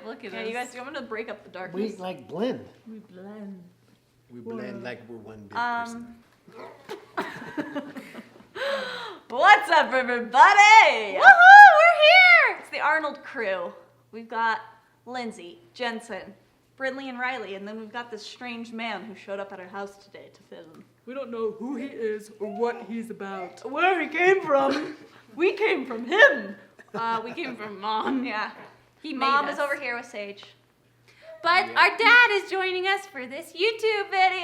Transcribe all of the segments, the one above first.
Look at Yeah, us. you guys, do you want me to break up the darkness? We like blend. We blend. We blend like we're one big person. What's up, everybody? Woohoo! We're here! It's the Arnold crew. We've got Lindsay, Jensen, Brindley, and Riley, and then we've got this strange man who showed up at our house today to film. We don't know who he is or what he's about. Where he came from? We came from him. We came from Mom. Yeah. He made Mom us. is over here with Sage. But our dad is joining us for this YouTube video.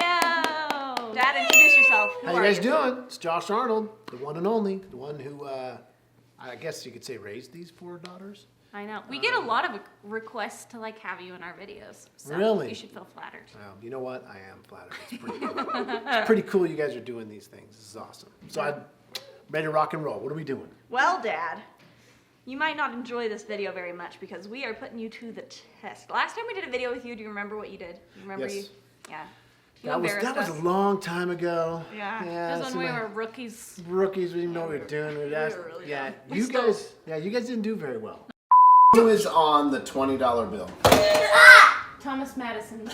Dad, introduce yourself. Who How you are guys doing? It's Josh Arnold, the one and only, the one who, I guess you could say raised these 4 daughters. I know. We get a lot of requests to like have you in our videos. So Really? You should feel flattered. You know what? I am flattered. It's pretty cool. It's pretty cool you guys are doing these things. This is awesome. So I'm ready to rock and roll. What are we doing? Well, Dad, you might not enjoy this video very much because we are putting you to the test. Last time we did a video with you, do you remember what you did? You remember Yes. Yeah. You That was embarrassed a us. long time ago. Yeah. That was that's when we my- were rookies. rookies. We didn't know what we were doing. were really yeah, young. you guys didn't do very well. Who is on the $20 bill? Thomas Madison.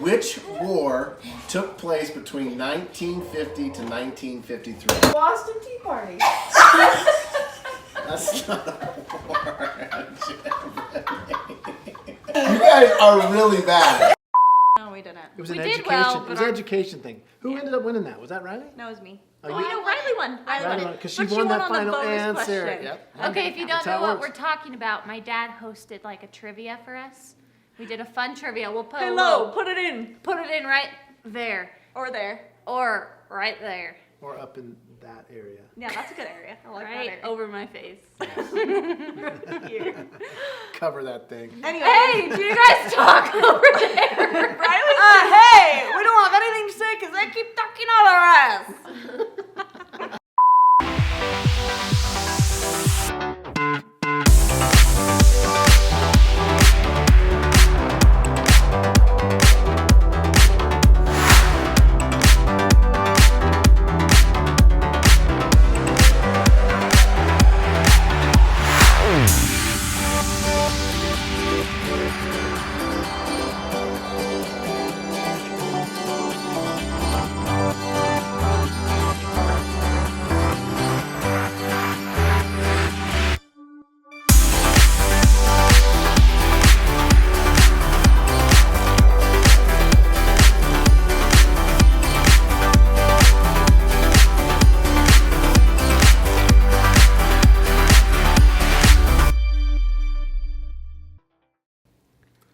Which war took place between 1950 to 1953? Boston Tea Party. That's not a war. You guys are really bad. No, we didn't. It was We an did education. well, it was but an education thing. Who ended up winning that? Was that Riley? No, it was me. Oh, Oh, you- you know, Riley won. Riley won. Because she But won that on the final bonus answer. question. Yep. Okay, if you don't That's how know it what works. we're talking about, my dad hosted like a trivia for us. We did a fun trivia. We'll put a Hello, little- put it in. put it in right there Or there. or right there, Or up in that area. Yeah, that's a good area. I like that right area. over my face. Here. Cover that thing. Anyway. Hey, do you guys talk over there? Riley, hey, we don't have anything to say because they keep talking out our ass.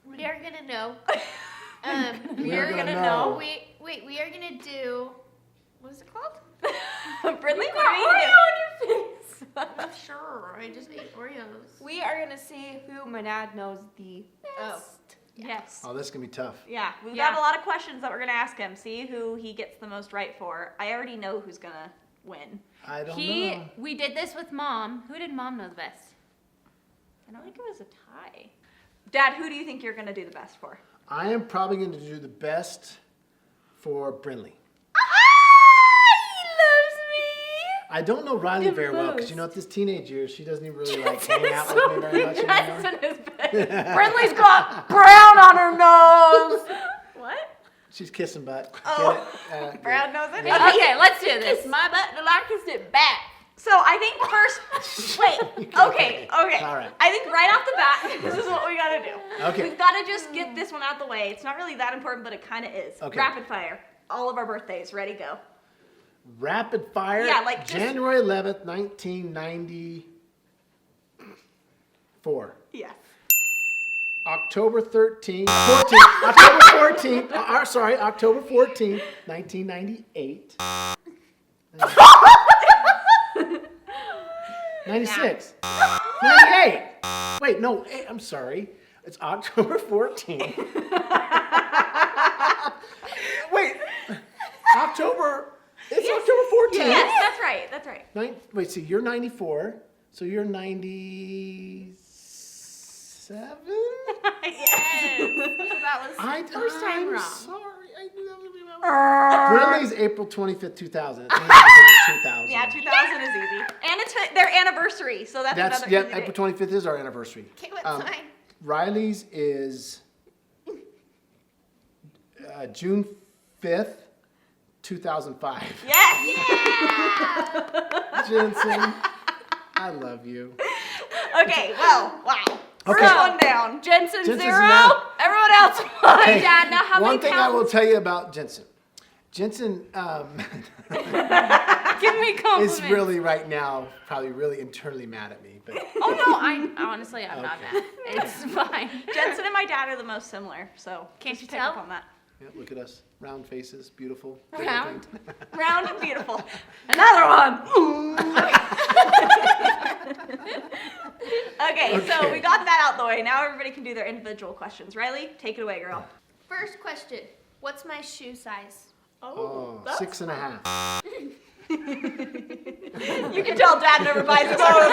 We are gonna know. We are gonna know. We are gonna do. What is it called? Brindley, You what got are you Oreo gonna do? on your face. I'm sure. I just ate Oreos. We are gonna see who my dad knows the best. Yes. Oh, this is going to be tough. Yeah, we've Yeah. got a lot of questions that we're gonna ask him. See who he gets the most right for. I already know who's gonna win. I don't know. We did this with Mom. Who did Mom know the best? I don't think it was a tie. Dad, who do you think you're gonna do the best for? I am probably going to do the best for Brindley. He loves me. I don't know Riley very well because, you know, at this teenage years, she doesn't even really like hang out with me very much anymore. Jensen is bad. Brindley's got brown on her nose. What? She's kissing butt. Oh. Get it? Brown nose it. Okay, let's do this. Kiss my butt and I kissed it back. So I think first, wait, okay. All right. I think right off the bat, this is what we gotta do. Okay. We've gotta just get this one out the way. It's not really that important, but it kinda is. Okay. Rapid fire. All of our birthdays. Ready, go. Rapid fire. Yeah, like just- January 11th, 1994. Yes. October 14th, October 14th, October 14th, 1998. 96. 98. Wait, no, I'm sorry. It's October 14th. Wait, October, it's October 14th. Yes, that's right. That's right. Wait, so you're 94, so you're 97? Yes. So that was first time I'm wrong. sorry. I knew that was gonna be about Brinley's April 25th, 2000. I think it's 2000. Yeah, 2000 is easy. And it's their anniversary, so that's another yeah, easy date. April 25th is our anniversary. Okay, what's mine? Riley's is June 5th, 2005. Yes! Jensen, I love you. Okay, well, wow. First Okay. one down. Jensen Jensen's 0. down. Everyone else 1. Hey, Dad, now how one many thing I pounds? will tell you about Jensen. Jensen Give me compliments. is really right now probably really internally mad at me. But Oh no, I'm not mad. It's fine. Jensen and my dad are the most similar, so Can't just you pick tell? up on that. yeah, look at us, round faces, beautiful. Round. Round and beautiful. Another one. Okay, so Okay. we got that out the way. Now everybody can do their individual questions. Riley, take it away, girl. First question. What's my shoe size? Oh, that's 6.5. You can tell Dad never buys his own.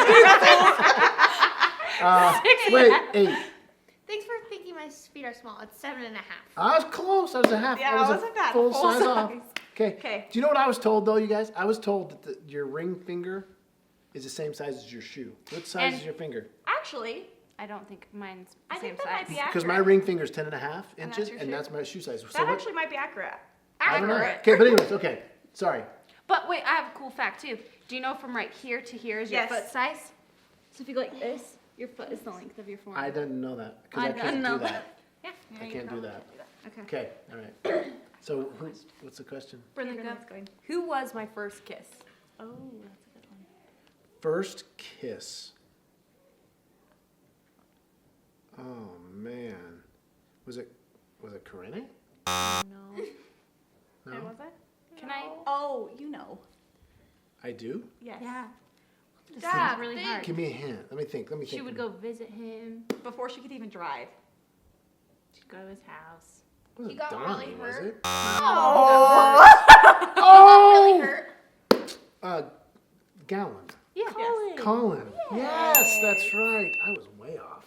Wait, 8. Thanks for thinking my feet are small. It's 7.5. I was close. I was a half. Yeah, I was wasn't bad. full Full size off. size. Okay. Okay. Do you know what I was told though, you guys? I was told that your ring finger is the same size as your shoe. What size And- is your finger? Actually, I don't think mine's the I same think that size. might be accurate. Because my ring finger is 10.5 And that's inches, your and shoe? that's my shoe size. So that what? actually might be accurate. I don't know. Accurate. Okay, but anyways, okay. Sorry. But wait, I have a cool fact too. Do you know from right here to here is your Yes. foot size? So if you go like this, your foot is the length of your forearm. I didn't know that because I I can't didn't know do that. Yeah. I can't do that. Okay. Okay, all right. So what's the question? Brinley, go. Who was my first kiss? Oh, that's a good one. First kiss. Oh man, was it Corinne? No. No, Was I? Can I? Oh, you know. I do. Yes. Yeah. This Dad, is really think. hard. Give me a hint. Let me think. She would go visit him. Before she could even drive. She'd go to his house. It wasn't He got Donnie, really was hurt. it? Really hurt. Gallon. Yeah. Colin. Yes, that's right. I was way off.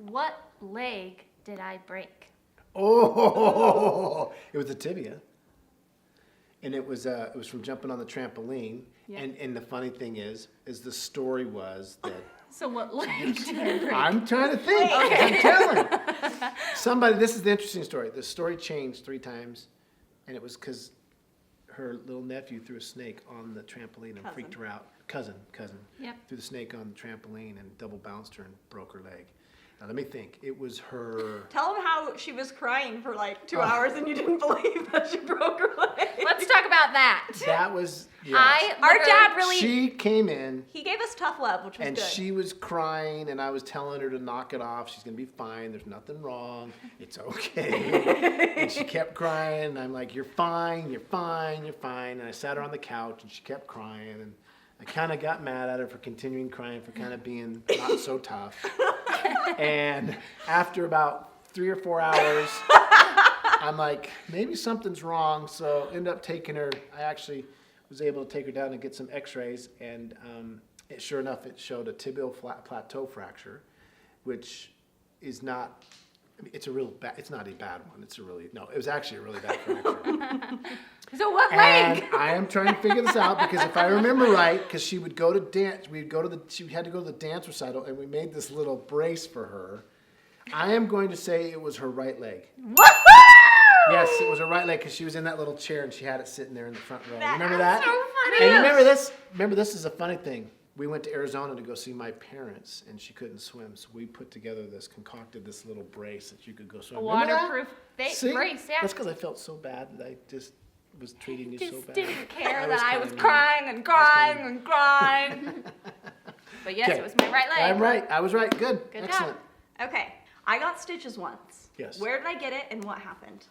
What leg did I break? Oh, it was the tibia, and it was from jumping on the trampoline. Yeah. And the funny thing is the story was that So what leg did I break? I'm trying to think. I'm telling. Somebody. This is the interesting story. The story changed 3 times, and it was because her little nephew threw a snake on the trampoline and freaked her out. Cousin. Yep. Threw the snake on the trampoline and double bounced her and broke her leg. Now let me think. It was her. Tell them how she was crying for like 2 hours and you didn't believe that she broke her leg. Let's talk about that. That was. Yes. Our dad really, She came in. he gave us tough love, which was And good. she was crying, and I was telling her to knock it off. She's gonna be fine. There's nothing wrong. It's okay. And she kept crying. And I'm like, "You're fine. You're fine. You're fine." And I sat her on the couch, and she kept crying. And I kind of got mad at her for continuing crying, for kind of being not so tough. And after about 3 or 4 hours, I'm like, maybe something's wrong. So ended up taking her. I actually was able to take her down and get some X-rays, and sure enough, it showed a tibial plateau fracture, which is not. I mean, it's a real bad. It's not a bad one. It's a really no. It was actually a really bad fracture. So what And leg? I am trying to figure this out because if I remember right, because she would go to dance, she had to go to the dance recital, and we made this little brace for her. I am going to say it was her right leg. Yes, it was her right leg because she was in that little chair and she had it sitting there in the front row. Remember that? So funny. And remember this? Remember this is a funny thing. We went to Arizona to go see my parents, and she couldn't swim, so we put together concocted this little brace that you could go swim. A Remember that? waterproof See? brace, yeah. That's because I felt so bad that I just was treating you so Just bad. didn't care I that I was kinda crying and crying kinda- and crying. But yes, Okay. it was my right leg. I'm right. I was right. Good. Good job. Excellent. Okay, I got stitches once. Yes. Where did I get it and what happened?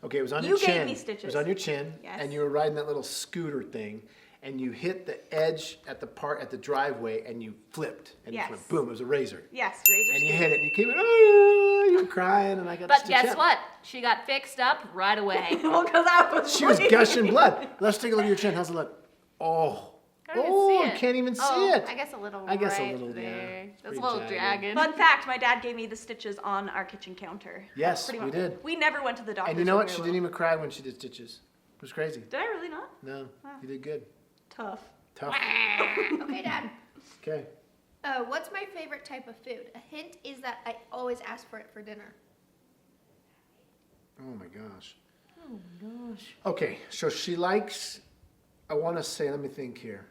Okay, it was on You your gave chin. me stitches. It was on your chin, Yes. and you were riding that little scooter thing, and you hit the edge at the driveway, and you flipped, and Yes. it went boom. It was a razor, Yes, razor and you skin. hit it, and you came in. Oh, you were crying, and I got. But to guess stitch up. what? She got fixed up right away. Well, because I was She was bleeding. gushing blood. Let's take a look at your chin. How's it look? Oh, I don't Oh, even you see it. can't even see Oh, it. I guess a little I guess a right little, yeah. there. It's That's a pretty little jagged. jagged. Fun fact, my dad gave me the stitches on our kitchen counter. Yes, Pretty we much. did. We never went to the doctor. And you know what? She didn't even cry when she did stitches. It was crazy. Did I really not? No, you did good. Tough. Tough. Okay, Dad. Okay. What's my favorite type of food? A hint is that I always ask for it for dinner. Oh my gosh. Okay, so she likes, I want to say, let me think here.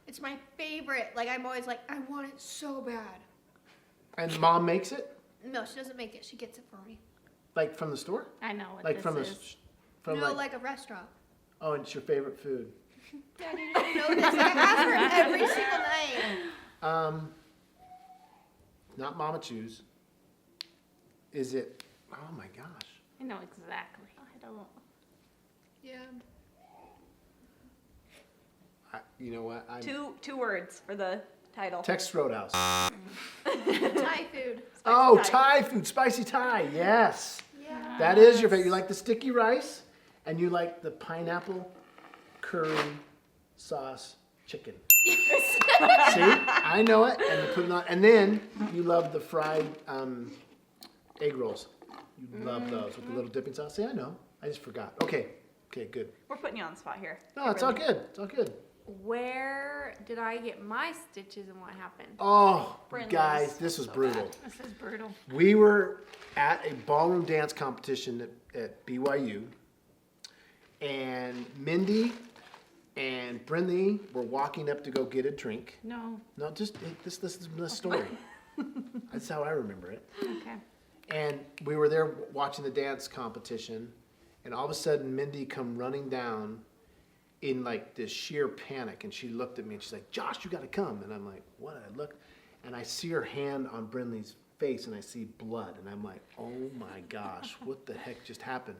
It's my favorite. Like, I'm always like, I want it so bad. And mom makes it? No, she doesn't make it. She gets it for me. Like from the store? I know what Like this from is. the, from No, like, like a restaurant. oh, it's your favorite food. Dad, you didn't know this. I ask for it every single night. Not Mama Choose. Is it, oh my gosh. I know exactly. I don't. Yeah. You know what? I'm, Two words for the title. Texas Roadhouse. Thai food. Oh, Thai. Thai food, spicy Thai, yes. Yeah. That is your favorite. You like the sticky rice, and you like the pineapple curry sauce chicken. See, I know it, and you put it on, and then you love the fried egg rolls. You love those with the little dipping sauce. See, I know. I just forgot. Okay, good. We're putting you on the spot here. No, it's all good. It's all good. Where did I get my stitches and what happened? Oh, Brindley's. guys, this was brutal. This is brutal. We were at a ballroom dance competition at BYU, and Mindy and Brindley were walking up to go get a drink. No. No, just this is the story. That's how I remember it. Okay. And we were there watching the dance competition, and all of a sudden Mindy come running down in like this sheer panic, and she looked at me and she's like, "Josh, you got to come." And I'm like, "What?" I look, and I see her hand on Brindley's face, and I see blood, and I'm like, "Oh my gosh, what the heck just happened?"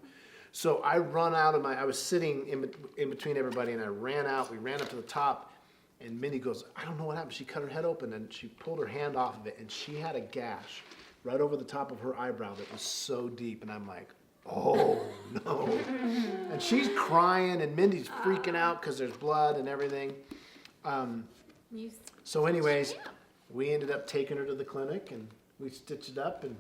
So I run out of I was sitting in between everybody, and I ran out. We ran up to the top, and Mindy goes, "I don't know what happened." She cut her head open, and she pulled her hand off of it, and she had a gash right over the top of her eyebrow that was so deep, and I'm like, "Oh no." And she's crying, and Mindy's freaking out because there's blood and everything. So anyways, we ended up taking her to the clinic, and we stitched it up, and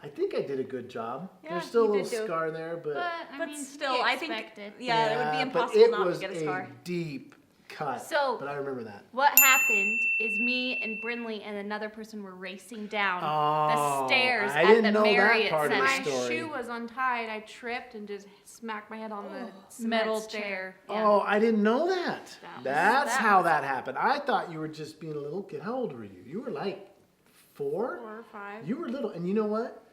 I think I did a good job. Yeah, There's still a you little did do. scar there, but But mean, still, we I think expected. it would be but impossible it not was to get a scar. deep cut. So- but I remember that. What happened is me and Brindley and another person were racing down Oh, the stairs I at didn't the know that Marriott part of the Center. My story. shoe was untied. I tripped and just smacked my head on the cement Metal stair. chair. Yeah. Oh, I didn't know that. That's that how that happened. I thought you were just being a little kid. How old were you? You were like 4? 4 or 5. You were little. And you know what?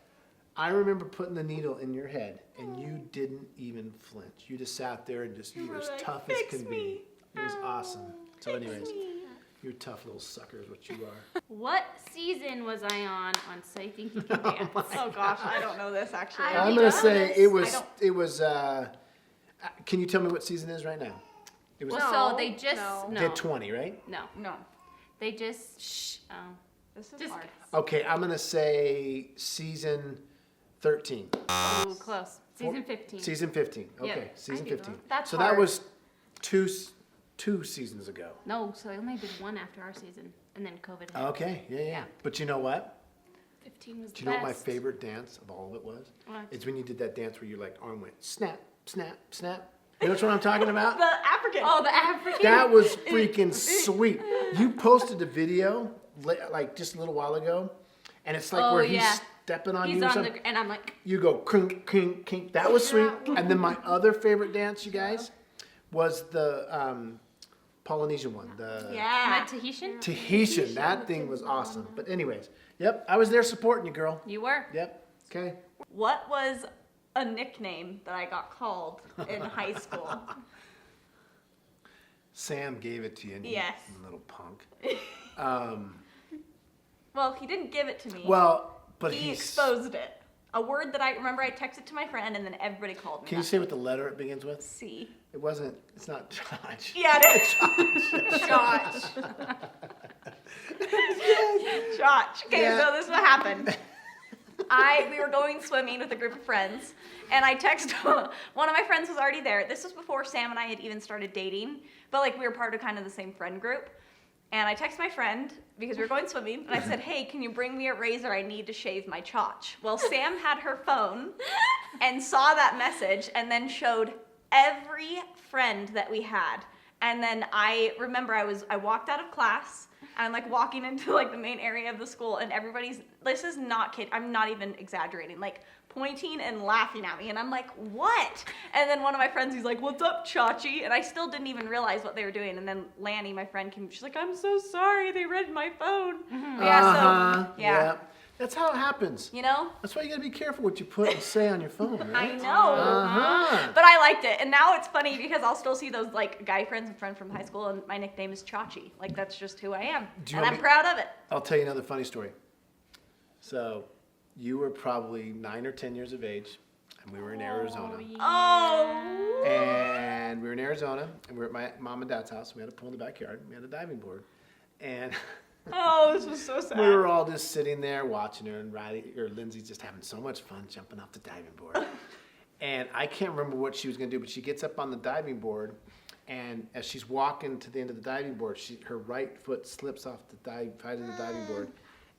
I remember putting the needle in your head, and you didn't even flinch. You just sat there and just, you were as like, tough as "Fix can me. be. It was awesome. So anyways, me. you're tough little suckers, what you are. What season was I on So You Think You Can Dance? Oh gosh, I don't know this actually. I I'm don't gonna know say this. it was, can you tell me what season it is right now? It was, Well, No, so they just no. no, did 20, right? no, No, they just oh, this is just hard. guess. Okay, I'm gonna say season 13. Oh, close. Season 15. Season 15. Okay, Yeah, season I do 15. that. That's so hard. that was two seasons ago. No, so I only did one after our season, and then COVID hit. Okay, yeah. But you know what? 15 was Do the you know what my best. favorite dance of all of it was? What? It's when you did that dance where your like arm went snap, snap, snap. You know what I'm talking about? The African. Oh, the African. That was freaking sweet. You posted a video like just a little while ago, and it's like Oh, where he's yeah. stepping on He's you or on something. and I'm like, You go crink, crink, crink. That was sweet. And then my other favorite dance, you guys, was the Polynesian one. The am I Yeah. Tahitian? Tahitian. That thing was awesome. But anyways, yep, I was there supporting you, girl. You were. Yep. Okay. What was a nickname that I got called in high school? Sam gave it to you. Yes. You little punk. Well, he didn't give it to me. Well, but he he's. exposed it. A word that I remember I texted to my friend and then everybody called me. Can you that. say what the letter it begins with? C? It wasn't. It's not Josh. Yeah, it is. Josh. Josh. Okay, Yeah. so this is what happened. We were going swimming with a group of friends, and I texted one of my friends was already there. This was before Sam and I had even started dating. But like we were part of kind of the same friend group. And I texted my friend because we were going swimming, and I said, hey, can you bring me a razor? I need to shave my chotch. Well, Sam had her phone and saw that message and then showed every friend that we had. And then I remember I walked out of class, and I'm like walking into like the main area of the school, and everybody's, this is not kidding, I'm not even exaggerating, like pointing and laughing at me, and I'm like, what? And then one of my friends, he's like, what's up, Chachi? And I still didn't even realize what they were doing. And then Lanny, my friend, came, she's like, I'm so sorry, they read my phone. Yeah, so, yeah. That's how it happens. You know? That's why you gotta be careful what you put and say on your phone, right? I know. But I liked it. And now it's funny because I'll still see those like guy friends and friends from high school, and my nickname is Chachi. Like that's just who I am. And I'm proud of it. I'll tell you another funny story. So, you were probably 9 or 10 years of age, and we were in Arizona. Oh. And we were in Arizona, and we were at my mom and dad's house. We had a pool in the backyard. We had a diving board. And Oh, this was so sad. we were all just sitting there watching her, and Lindsay's just having so much fun jumping off the diving board. And I can't remember what she was going to do, but she gets up on the diving board, and as she's walking to the end of the diving board, her right foot slips off the side of the diving board,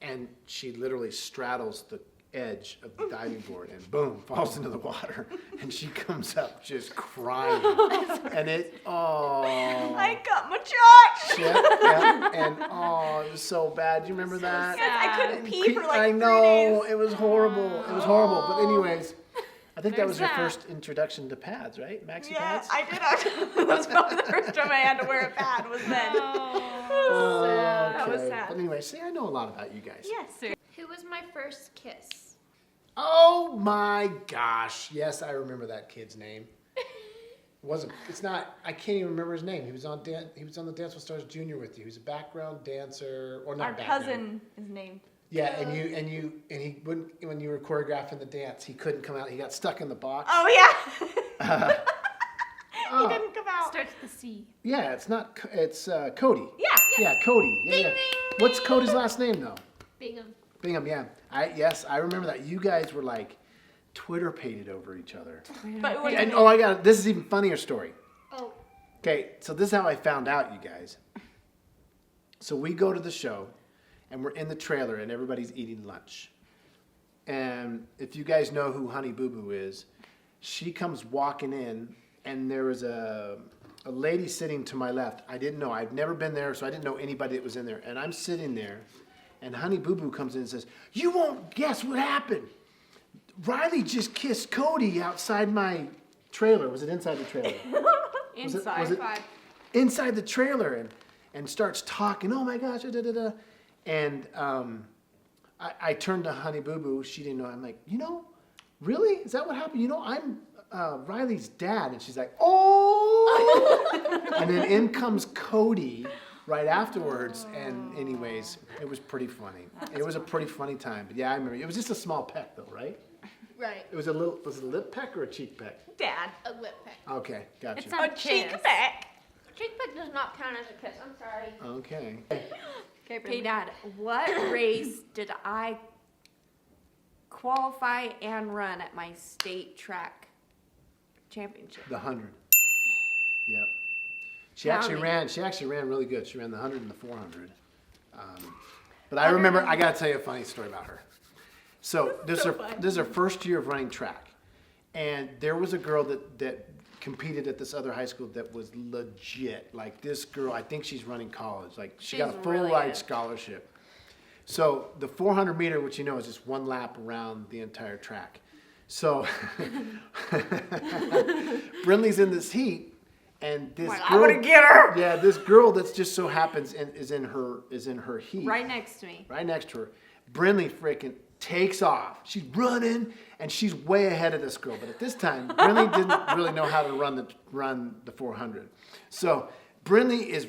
and she literally straddles the edge of the diving board, and boom, falls into the water. And she comes up just crying, and I got my chotch. yeah, and it was so bad. Do you remember that? Yes, I couldn't pee for like I 3 know, days. it was horrible. It was horrible. But anyways, I think that There's was your that. first introduction to pads, right? Maxi Yeah, pads? I did actually. That was probably the first time I had to wear a pad was then. Oh, That was okay. sad. But anyway, see, I know a lot about you guys. Yes. Who was my first kiss? Oh my gosh. Yes, I remember that kid's name. I can't even remember his name. He was on the Dance with Stars Junior with you. He was a background dancer, or not Our background. cousin is named. Yeah, and he wouldn't, when you were choreographing the dance, he couldn't come out. He got stuck in the box. Oh yeah. Oh, He didn't come out. Starts with the C. yeah, it's Cody. Yeah. Yeah, Cody. Yeah, Ding, yeah. ding, What's Cody's last name though? Bingham. Bingham. Yeah. I remember that. You guys were like Twitter pated over each other. But when And I got this is even funnier story. Oh, Okay, so this is how I found out, you guys. So we go to the show, and we're in the trailer, and everybody's eating lunch. And if you guys know who Honey Boo Boo is, she comes walking in, and there was a lady sitting to my left. I didn't know. I've never been there, so I didn't know anybody that was in there. And I'm sitting there, and Honey Boo Boo comes in and says, "You won't guess what happened. Riley just kissed Cody outside my trailer." Was it inside the trailer? Inside. Was it inside the trailer, and starts talking, "Oh my gosh, da, da, da, da." And I turned to Honey Boo Boo. She didn't know. I'm like, really? Is that what happened? I'm Riley's dad. And she's like, "Oh!" And then in comes Cody right afterwards. And anyways, it was pretty funny. It was a pretty funny time. But yeah, I remember. It was just a small peck though, right? right. Was it a lip peck or a cheek peck? Dad. A lip peck. Okay, gotcha. It's not A cheek kiss. peck. Cheek peck does not count as a kiss. I'm sorry. Okay. Okay, Dad, what race did I qualify and run at my state track championship? The 100. Yep. She Tell actually me. ran really good. She ran the 100 and the 400. But I remember, I got to tell you a funny story about her. So this is her first year of running track. And there was a girl that competed at this other high school that was legit. Like this girl, I think she's running college. Like she got a She's full really ride good. scholarship. So the 400 meter, which is just one lap around the entire track. So Brinley's in this heat, and this Well, girl, I'm gonna get her. yeah, this girl that's just so happens is in her heat, Right next to me. right next to her. Brinley freaking takes off. She's running, and she's way ahead of this girl. But at this time, Brinley didn't really know how to run the 400. So Brinley is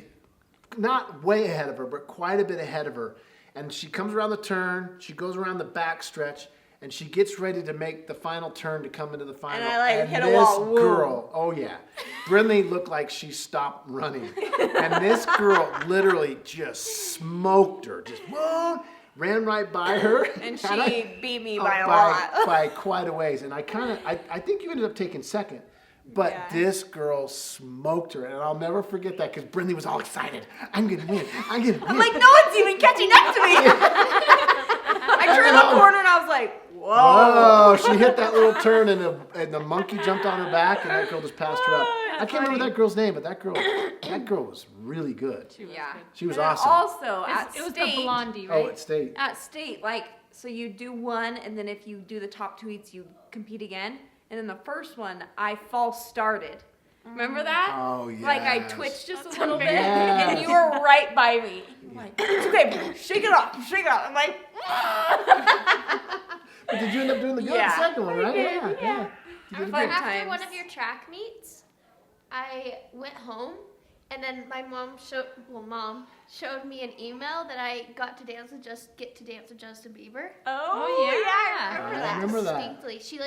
not way ahead of her, but quite a bit ahead of her. And she comes around the turn. She goes around the back stretch, and she gets ready to make the final turn to come into the final. And I, hit a this wall. Woo. girl, oh yeah, Brinley looked like she stopped running, and this girl literally just smoked her. Just whoa. Ran right by her. And I- she beat me by a by, lot. by quite a ways. And I think you ended up taking second. But Yeah. this girl smoked her, and I'll never forget that because Brindley was all excited. I'm gonna win. I'm gonna win. I'm like, no one's even catching up to me. I turned the corner and I was like, whoa. Oh, she hit that little turn, and the monkey jumped on her back, and that girl just passed her up. I can't remember that girl's name, but that girl was really good. Yeah. She was And then awesome. Also, at It was state, the blondie, Oh, right? at state. at state, like, so you do one, and then if you do the top 2 heats, you compete again. And then the first one, I false started. Remember that? Oh, yes. Like I twitched just a little bit, Yes. and you were right by me. I'm like, it's okay, shake it off, shake it off. I'm like, But did you end up doing the good Yeah. second one, right? did, Yeah. yeah. You did Fun good. After times. one of your track meets, I went home, and then my mom showed me an email that I got to dance with Justin Bieber. Oh, yeah. I remember I that. remember that. Distinctly. She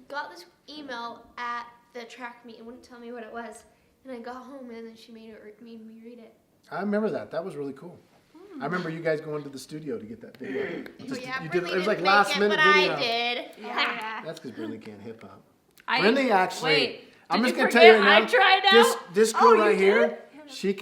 got this email at the track meet and wouldn't tell me what it was. And I got home and then she made me read it. I remember that. That was really cool. I remember you guys going to the studio to get that video. Just- yeah, you did, Brinley it was like didn't last make it, minute but video. I did. yeah. That's because Brindley can't hip hop. I Brindley actually. Wait, I'm did just you gonna tell you forget right now. I tried out? This Oh, girl you right did? here, she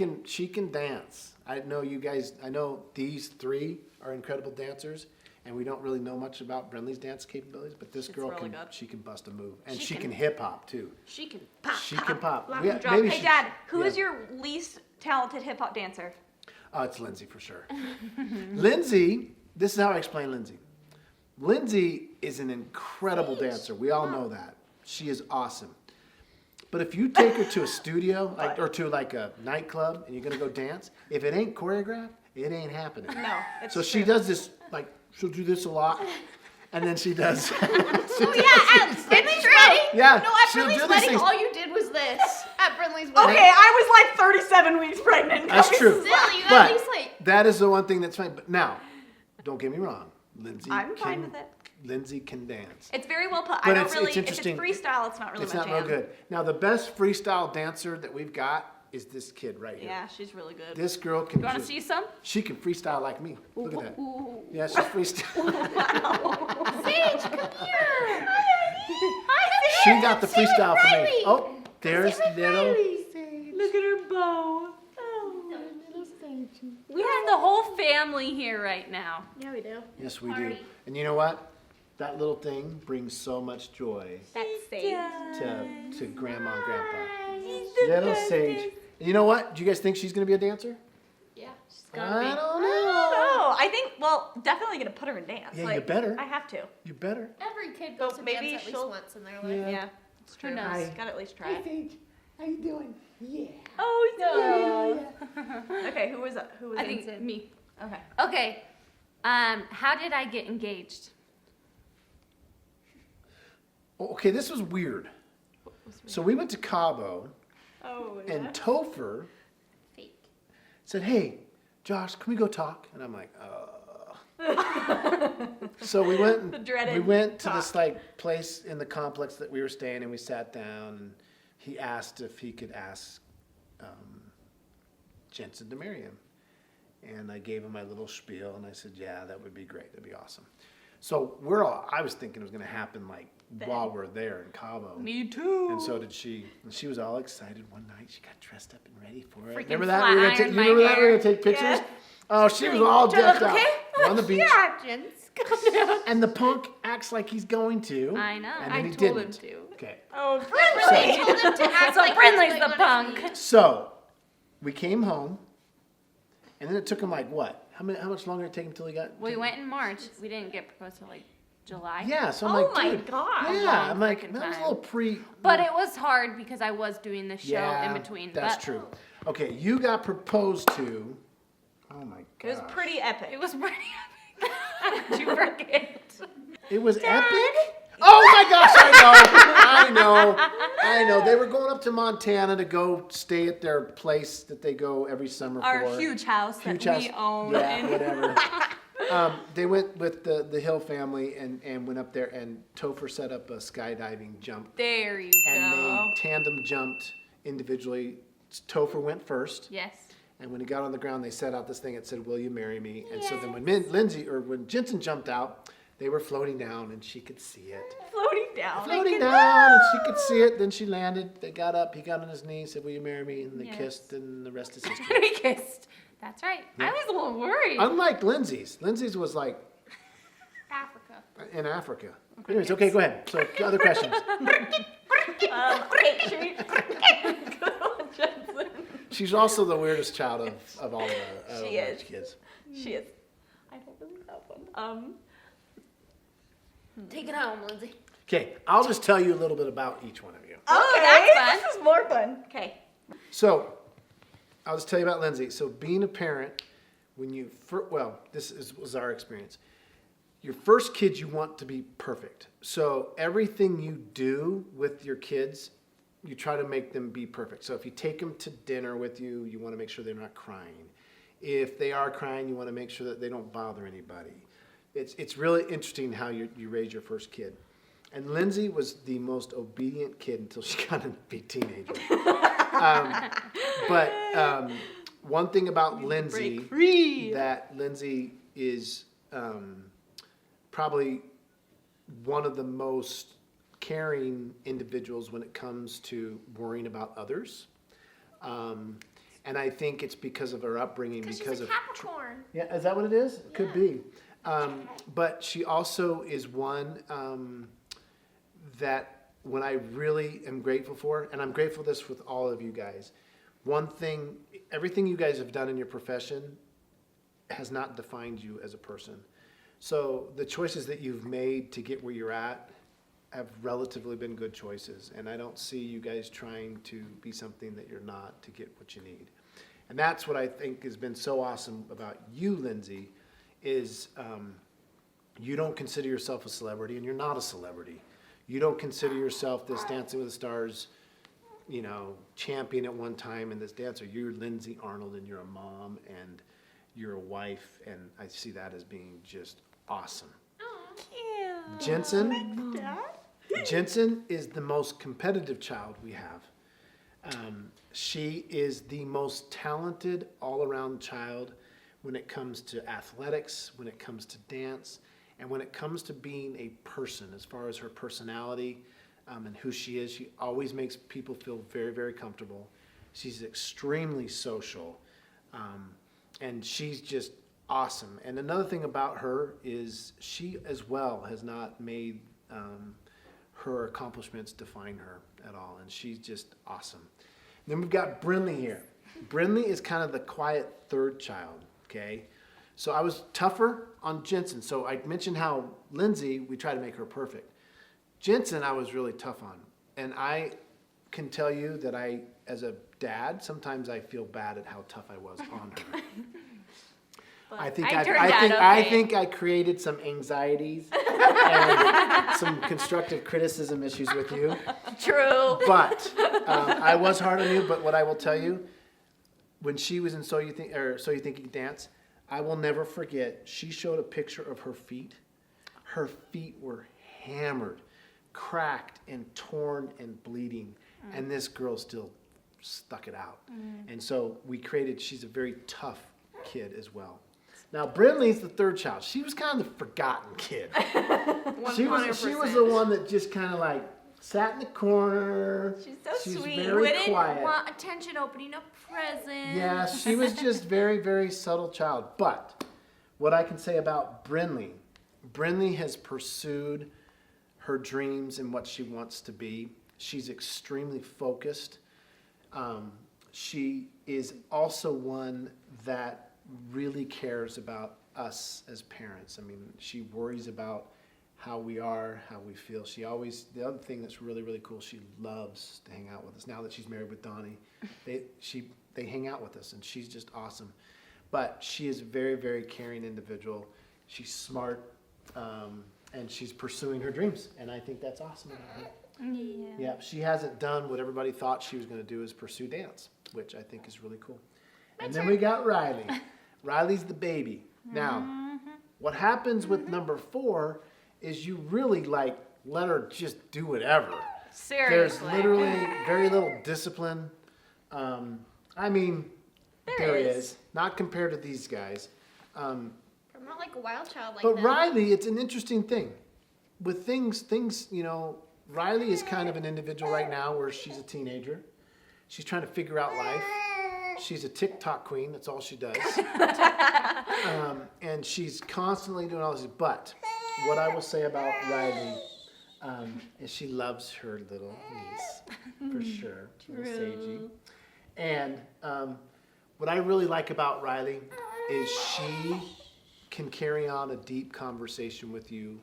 can dance. I know you guys. I know these 3 are incredible dancers, and we don't really know much about Brindley's dance capabilities. But this girl really can. good. She can bust a move, and She she can- can hip hop too. She can pop. She can pop. Lock Yeah, and drop. maybe Hey, she- Dad, who is yeah. your least talented hip hop dancer? Oh, it's Lindsay for sure. Lindsay, this is how I explain Lindsay. Lindsay is an incredible dancer. We all know that. She is awesome. But if you take her to a studio or to a nightclub and you're gonna go dance, if it ain't choreographed, it ain't happening. No, it's So she true. does this, she'll do this a lot, and then she does. It's ready. Yeah, No, at she'll Brinley's do these wedding, things. all you did was this. At Brinley's Okay, wedding. I was like 37 weeks pregnant. That's true. Still, you at But least that is the one thing that's fine. But now, don't get me wrong, Lindsay. I'm fine can- with it. Lindsay can dance. It's very well put. But I don't it's really. If it's interesting. freestyle, it's not really It's my not jam. real good. Now, the best freestyle dancer that we've got is this kid right here. Yeah, she's really good. This girl can. You want to just- see some? She can freestyle like me. Look at that. Yeah, she's freestyle. Sage, come here. She got the Sing with freestyle for me. Riley. Oh, there's Sing with little. Riley. Look at her bow. We have the whole family here right now. Yeah, we do. Yes, we do. Party. And you know what? That little thing brings so much joy That's Sage. to Grandma and Grandpa. Little Sage. And you know what? Do you guys think she's gonna be a dancer? Yeah. I don't know. Oh, I think. Well, definitely gonna put her in dance. Yeah, you better. I have to. You better. Every kid goes So to maybe dance at least she'll- once in their life. Yeah. Yeah, it's true. Who knows? Hi. Gotta at least try it. Sage, how you doing? Yeah. Oh, Okay, who was that? Who was I it? think me. Okay. Okay. How did I get engaged? Oh, okay, this was weird. So we went to Cabo, Oh, and Topher Fake. said, "Hey, Josh, can we go talk?" And I'm like, So we went. The dreaded we went to talk. this place in the complex that we were staying in. We sat down, and he asked if he could ask Jensen to marry him. And I gave him my little spiel, and I said, "Yeah, that would be great. That'd be awesome." So I was thinking it was going to happen while we're there in Cabo. Me too. And so did she. And she was all excited one night. She got dressed up and ready for it. Freaking Remember that? flat We were gonna ironed you my remember that? We were hair. going to take pictures? Yeah. Oh, she was all Do I decked look out. okay? We're on the beach. Yeah, Jens, calm down. And the punk acts like he's going to. I know. And I then he told didn't. him to. Okay. Oh, I told him to act So like Brindley's he's the going on a punk. So we came home, and then it took him what? How much longer did it take him until he got? We went in March. We didn't get proposed till July. Yeah, so I'm Oh like, my dude. God. Yeah, Long I'm like, freaking that was a time. little pre. But it was hard because I was doing the show yeah, in between. That's but true. Okay, you got proposed to. Oh my god. It was pretty epic. It was pretty epic. How did you forget? It was epic. Oh my gosh! I know. They were going up to Montana to go stay at their place that they go every summer Our for. huge house Huge that house. we own. Yeah, and whatever. They went with the Hill family and went up there, and Topher set up a skydiving jump, there you and go. they tandem jumped individually. Topher went first, Yes. and when he got on the ground, they set out this thing that said, "Will you marry me?" And so then when when Jensen jumped out, they were floating down, and she could see it. Floating down. Floating down, and she could see it. Then she landed. They got up. He got on his knees, said, "Will you marry me?" And they Yes. kissed, and the rest is history. We kissed. That's right. Yeah. I was a little worried. Unlike Lindsay's. Lindsay's was like Africa. in Africa. Anyways, okay, go ahead. So, other questions? Okay, Jensen. She's also the weirdest child of all the She is. kids. She is. I don't really have one. Take it home, Lindsay. Okay, I'll just tell you a little bit about each one of you. Okay, that's this is more fun. Okay. So, I'll just tell you about Lindsay. So, being a parent, when you was our experience. Your first kid, you want to be perfect. So, everything you do with your kids, you try to make them be perfect. So, if you take them to dinner with you, you want to make sure they're not crying. If they are crying, you want to make sure that they don't bother anybody. It's really interesting how you raise your first kid. And Lindsay was the most obedient kid until she got to be a teenager. But one thing about Lindsay, break free. that Lindsay is probably one of the most caring individuals when it comes to worrying about others. And I think it's because of her upbringing. Because Because she's a of Capricorn. yeah, is that what it is? It could Yeah. be. But she also is one that when I really am grateful for, and I'm grateful for this with all of you guys, one thing, everything you guys have done in your profession has not defined you as a person. So the choices that you've made to get where you're at have relatively been good choices. And I don't see you guys trying to be something that you're not to get what you need. And that's what I think has been so awesome about you, Lindsay, is you don't consider yourself a celebrity, and you're not a celebrity. You don't consider yourself this Dancing with the Stars, champion at one time and this dancer. You're Lindsay Arnold, and you're a mom, and you're a wife, and I see that as being just awesome. Jensen is the most competitive child we have. She is the most talented all-around child when it comes to athletics, when it comes to dance, and when it comes to being a person, as far as her personality and who she is. She always makes people feel very, very comfortable. She's extremely social, and she's just awesome. And another thing about her is she as well has not made her accomplishments define her at all, and she's just awesome. And then we've got Brinley here. Brinley is kind of the quiet third child, okay? So I was tougher on Jensen. So I mentioned how Lindsay, we try to make her perfect. Jensen, I was really tough on. And I can tell you that as a dad, sometimes I feel bad at how tough I was on her. I think I created some anxieties and some constructive criticism issues with you. True. But I was hard on you. But what I will tell you, when she was in So You Think You Can Dance, I will never forget. She showed a picture of her feet. Her feet were hammered, cracked, and torn and bleeding, and this girl still stuck it out. And so she's a very tough kid as well. Now, Brinley's the third child. She was kind of the forgotten kid. She was the one that just kind of like sat in the corner. She's so sweet. Very Wouldn't quiet. want attention opening a present. Yeah, she was just very, very subtle child. But what I can say about Brinley has pursued her dreams and what she wants to be. She's extremely focused. She is also one that really cares about us as parents. I mean, she worries about how we are, how we feel. The other thing that's really, really cool, she loves to hang out with us. Now that she's married with Donnie, they hang out with us, and she's just awesome. But she is a very, very caring individual. She's smart, and she's pursuing her dreams, and I think that's awesome about her. Yeah, she hasn't done what everybody thought she was going to do, is pursue dance, which I think is really cool. And then we got Riley. Riley's the baby. Now, what happens with number 4 is you really let her just do whatever. Seriously. There's literally very little discipline. I mean, there is. Not compared to these guys. I'm not like a wild child like But that. Riley, it's an interesting thing. with things, Riley is kind of an individual right now where she's a teenager. She's trying to figure out life. She's a TikTok queen. That's all she does. And she's constantly doing all this. But what I will say about Riley is she loves her little niece, for sure. Little Seiji. And what I really like about Riley is she can carry on a deep conversation with you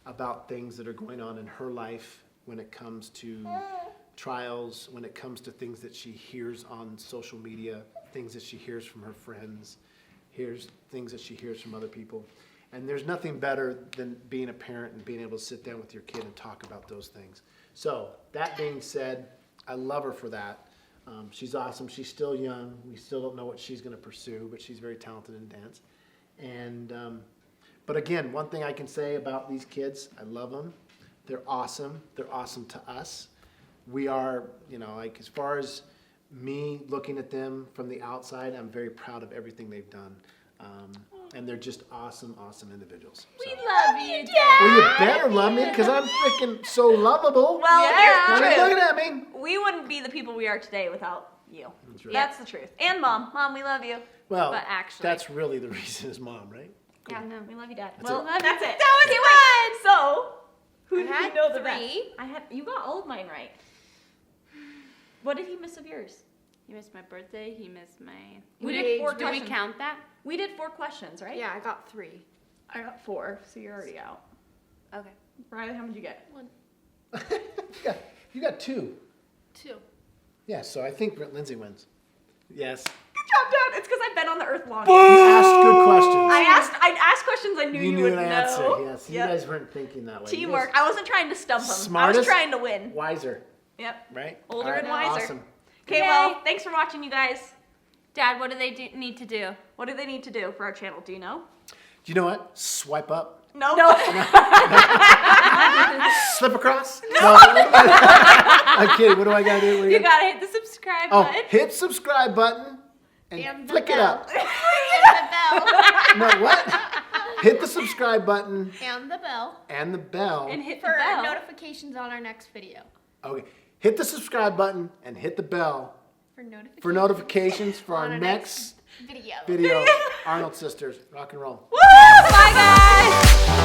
about things that are going on in her life when it comes to trials, when it comes to things that she hears on social media, things that she hears from her friends, things that she hears from other people. And there's nothing better than being a parent and being able to sit down with your kid and talk about those things. So that being said, I love her for that. She's awesome. She's still young. We still don't know what she's going to pursue, but she's very talented in dance. And but again, one thing I can say about these kids, I love them. They're awesome. They're awesome to us. We are, as far as me looking at them from the outside, I'm very proud of everything they've done. And they're just awesome, awesome individuals. We So. love you, Dad. Well, you better love me because I'm freaking so lovable. Well, here's the Look truth. at me. We wouldn't be the people we are today without you. That's right. That's the truth. And Mom. Mom, we love you. Well, But actually- that's really the reason is Mom, right? Yeah, no, we love you, Dad. That's well, it. that's it. That was fun. So, who I did had you know the 3. best? You got all of mine right. What did he miss of yours? He missed my birthday. He missed my. We did 4 Did we questions. count that? We did 4 questions, right? Yeah, I got 3. I got 4, so you're already out. Okay. Riley, how many did you get? 1, You got 2. 2. Yeah, so I think Lindsay wins. Yes. Good job, Dad. It's because I've been on the earth long. You asked good questions. I'd ask questions I knew you knew would an know. answer. Yes, Yep. you guys weren't thinking that way. You Teamwork. guys- I wasn't trying to stump him. I Smartest, was trying to win. wiser, Yep. right? Older All right, and wiser. Awesome. Okay, Yay. well, thanks for watching, you guys. Dad, what do they need to do? What do they need to do for our channel? Do you know? Do you know what? Swipe up. No. Slip across? No. I'm kidding. What do I got to do? You gotta hit the subscribe Oh, button. hit subscribe button and And the flick it bell. up. And the No, what? Hit the subscribe button bell. And the bell. and the bell. And hit the For bell. notifications on our next video. Okay. Hit the subscribe button and hit the bell For notifications. for notifications for on our our next video. video. Arnold Sisters. Rock and roll. Woo! Bye, guys.